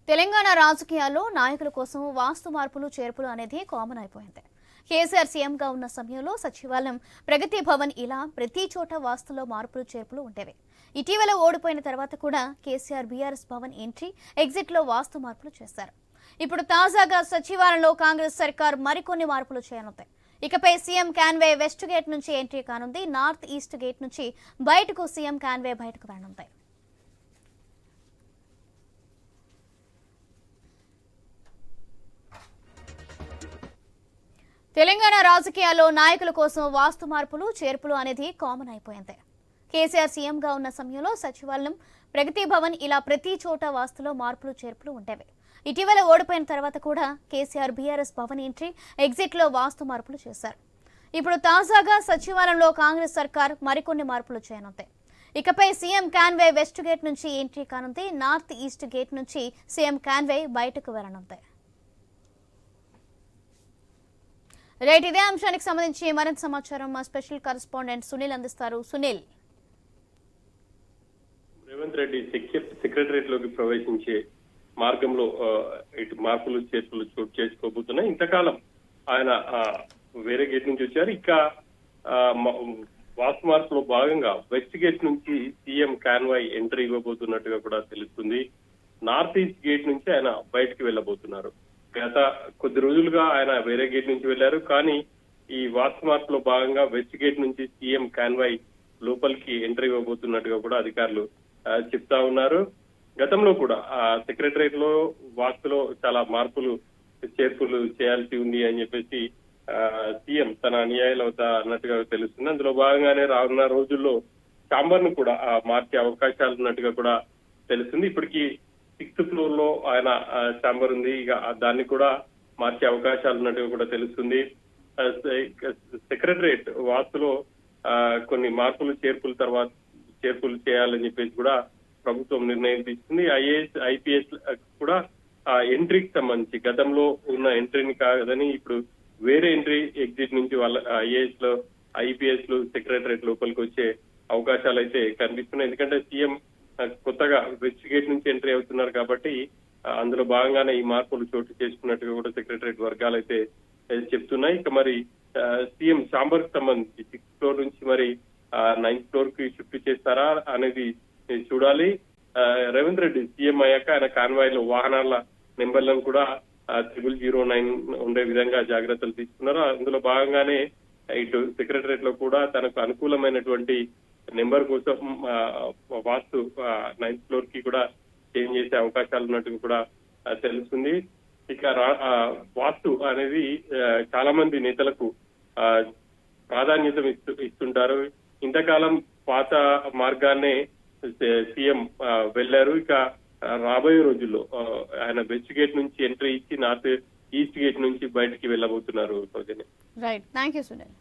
తెలంగాణ రాజకీయాల్లో నాయకుల కోసం వాస్తు మార్పులు చేర్పులు అనేది కామన్ అయిపోయింది. కేసీఆర్ సీఎంగా ఉన్న సమయంలో సచివాలయం, ప్రగతి భవన్ ఇలా ప్రతి చోట వాస్తులో మార్పులు చేర్పులు ఉండేవి. ఇటీవల ఓడిపోయిన తర్వాత కూడా కేసీఆర్ బీఆర్ఎస్ భవన్ ఎంట్రీ, ఎగ్జిట్లో వాస్తు మార్పులు చేశారు. ఇప్పుడు తాజాగా సచివాలయంలో కాంగ్రెస్ సర్కార్ మరికొన్ని మార్పులు చేయనుంది. ఇకపై సీఎం కాన్వే వెస్ట్ గేట్ నుంచి ఎంట్రీ కానుంది. నార్త్ ఈస్ట్ గేట్ నుంచి బయటకు సీఎం కాన్వే బయటకు రానుంది. తెలంగాణ రాజకీయాల్లో నాయకుల కోసం వాస్తు మార్పులు చేర్పులు అనేది కామన్ అయిపోయింది. కేసీఆర్ సీఎంగా ఉన్న సమయంలో సచివాలయం, ప్రగతి భవన్ ఇలా ప్రతి చోట వాస్తులో మార్పులు చేర్పులు ఉండేవి. ఇటీవల ఓడిపోయిన తర్వాత కూడా కేసీఆర్ బీఆర్ఎస్ భవన్ ఎంట్రీ, ఎగ్జిట్లో వాస్తు మార్పులు చేశారు. ఇప్పుడు తాజాగా సచివాలయంలో కాంగ్రెస్ సర్కార్ మరికొన్ని మార్పులు చేయనుంది. ఇకపై సీఎం కాన్వే వెస్ట్ గేట్ నుంచి ఎంట్రీ కానుంది. నార్త్ ఈస్ట్ గేట్ నుంచి సీఎం కాన్వే బయటకు వెళ్లనుంది. రైట్, ఇదే అంశానికి సంబంధించి మరింత సమాచారం మా స్పెషల్ కరెస్పాండెంట్ సునీల్ అందిస్తారు. సునీల్, రేవంత్ రెడ్డి సెక్రటరియట్ లోకి ప్రవేశించే మార్గంలో ఇటు మార్పులు చేర్పులు చోటు చేసుకోబోతున్నాయి. ఇంతకాలం ఆయన వేరే గేట్ నుంచి వచ్చారు. ఇక వాస్తు మార్పులో భాగంగా వెస్ట్ గేట్ నుంచి సీఎం కాన్వాయ్ ఎంట్రీ ఇవ్వబోతున్నట్టుగా కూడా తెలుస్తుంది. నార్త్ ఈస్ట్ గేట్ నుంచి ఆయన బయటకు వెళ్లబోతున్నారు. గత కొద్ది రోజులుగా ఆయన వేరే గేట్ నుంచి వెళ్లారు. కానీ ఈ వాస్తు మార్పులో భాగంగా వెస్ట్ గేట్ నుంచి సీఎం కాన్వాయ్ లోపలికి ఎంట్రీ ఇవ్వబోతున్నట్టుగా కూడా అధికారులు చెప్తా ఉన్నారు. గతంలో కూడా సెక్రటరియట్ లో వాస్తులో చాలా మార్పులు చేర్పులు చేయాల్సి ఉంది అని చెప్పేసి సీఎం తన అనుయాయులు అవుతా అన్నట్టుగా తెలుస్తుంది. అందులో భాగంగానే రానున్న రోజుల్లో ఛాంబర్ ను కూడా మార్చే అవకాశాలు ఉన్నట్టుగా కూడా తెలుస్తుంది. ఇప్పటికీ 6th ఫ్లోర్ లో ఆయన ఛాంబర్ ఉంది. ఇక దాన్ని కూడా మార్చే అవకాశాలు ఉన్నట్టుగా కూడా తెలుస్తుంది. సెక్రటరియట్ వాస్తులో కొన్ని మార్పులు చేర్పులు చేయాలని చెప్పేసి కూడా ప్రభుత్వం నిర్ణయం తీసుకుంది. ఐఏఎస్, ఐపీఎస్ కూడా ఎంట్రీకి సంబంధించి గతంలో ఉన్న ఎంట్రీని కాదని ఇప్పుడు వేరే ఎంట్రీ, ఎగ్జిట్ నుంచి వాళ్ళ ఐఏఎస్ లో, ఐపీఎస్ లు సెక్రటరియట్ లోపలికి వచ్చే అవకాశాలు అయితే కనిపిస్తున్నాయి. ఎందుకంటే సీఎం కొత్తగా వెస్ట్ గేట్ నుంచి ఎంట్రీ అవుతున్నారు కాబట్టి అందులో భాగంగానే ఈ మార్పులు చోటు చేసుకున్నట్టుగా కూడా సెక్రటరియట్ వర్గాలు అయితే చెప్తున్నాయి. ఇక మరి సీఎం ఛాంబర్ కి సంబంధించి 6th ఫ్లోర్ నుంచి మరి 9th ఫ్లోర్ కి షిఫ్ట్ చేస్తారా అనేది చూడాలి. రేవంత్ రెడ్డి సీఎం అయ్యాక ఆయన కాన్వాయ్ లో వాహనాల నెంబర్లను కూడా 0009 ఉండే విధంగా జాగ్రత్తలు తీసుకున్నారు. అందులో భాగంగానే ఇటు సెక్రటరియట్ లో కూడా తనకు అనుకూలమైనటువంటి నెంబర్ కోసం వాస్తు 9th ఫ్లోర్ కి కూడా చేంజ్ చేసే అవకాశాలు ఉన్నట్టు కూడా తెలుస్తుంది. ఇక వాస్తు అనేది చాలా మంది నేతలకు ప్రాధాన్యత ఇస్తుంటారు. ఇంతకాలం పాత మార్గాన్నే సీఎం వెళ్లారు. ఇక రాబోయే రోజుల్లో ఆయన వెస్ట్ గేట్ నుంచి ఎంట్రీ ఇచ్చి నార్త్ ఈస్ట్ గేట్ నుంచి బయటికి వెళ్ళబోతున్నారు. Right, thank you Sunil.